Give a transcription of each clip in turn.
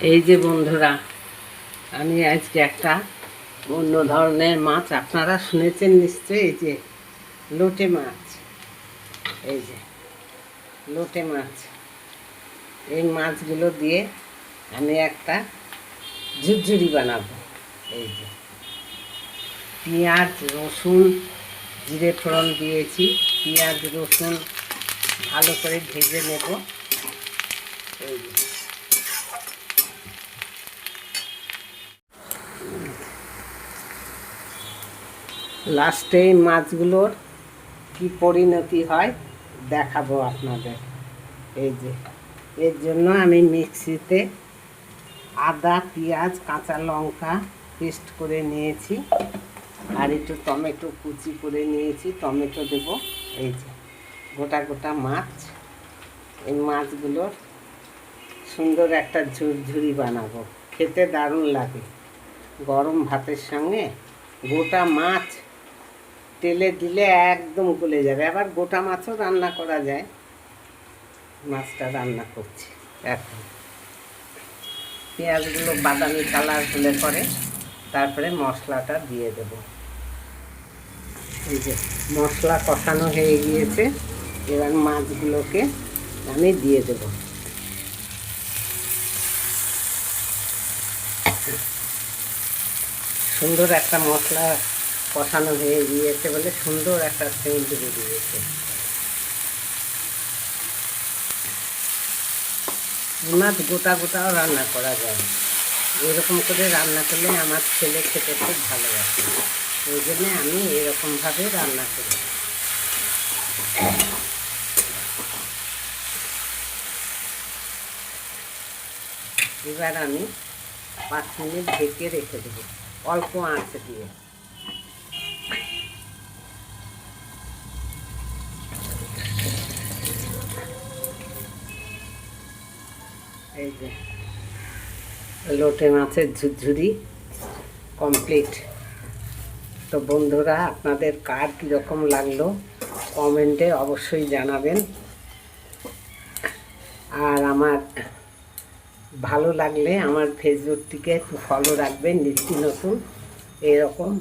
এই যে বন্ধুরা, আমি আজকে একটা অন্য ধরনের মাছ, আপনারা শুনেছেন নিশ্চয়ই, এই যে লোটে মাছ। এই যে লোটে মাছ, এই মাছগুলো দিয়ে আমি একটা ঝুরঝুরি বানাবো। এই যে পেঁয়াজ রসুন জিরে ফোড়ন দিয়েছি, পেঁয়াজ রসুন ভালো করে ভেজে নেব। এই যে লাস্টে এই মাছগুলোর কি পরিণতি হয় দেখাবো আপনাদের। এই যে এর জন্য আমি মিক্সিতে আদা পেঁয়াজ কাঁচা লঙ্কা পেস্ট করে নিয়েছি, আর একটু টমেটো কুচি করে নিয়েছি, টমেটো দেব। এই যে গোটা গোটা মাছ, এই মাছগুলোর সুন্দর একটা ঝুরঝুরি বানাবো, খেতে দারুণ লাগে। গরম ভাতের সঙ্গে গোটা মাছ তেলে দিলে একদম গলে যাবে। আবার গোটা মাছও রান্না করা যায়। মাছটা রান্না করছি এখন। পেঁয়াজগুলো বাদামি কালার হলে পরে তারপরে মশলাটা দিয়ে দেব। এই যে মশলা কষানো হয়ে গিয়েছে, এবার মাছগুলোকে আমি দিয়ে দেব। সুন্দর একটা মশলা কষানো হয়ে গিয়েছে বলে সুন্দর একটা সেন্ট বেরিয়েছে। মাছ গোটা গোটাও রান্না করা যায়। এরকম করে রান্না করলে আমার ছেলে খেতে খুব ভালোবাসে, ওই জন্যে আমি এরকমভাবে রান্না করি। এবার আমি 5 মিনিট ঢেকে রেখে দেবো অল্প আঁচে দিয়ে। এই যে লোটে মাছের ঝুরঝুরি কমপ্লিট। তো বন্ধুরা, আপনাদের কার কীরকম লাগলো কমেন্টে অবশ্যই জানাবেন। আর আমার ভালো লাগলে আমার ফেসবুকটিকে একটু ফলো রাখবেন, নিত্য নতুন এরকম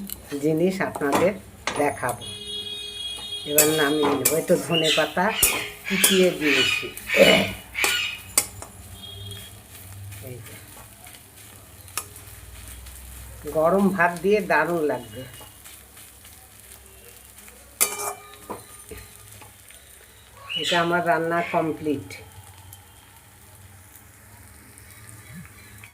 জিনিস আপনাদের দেখাবো। এবার নামিয়ে নেবো। একটু ধনে পাতা কুচিয়ে দিয়েছি। এই যে গরম ভাত দিয়ে দারুণ লাগবে। এটা আমার রান্না কমপ্লিট।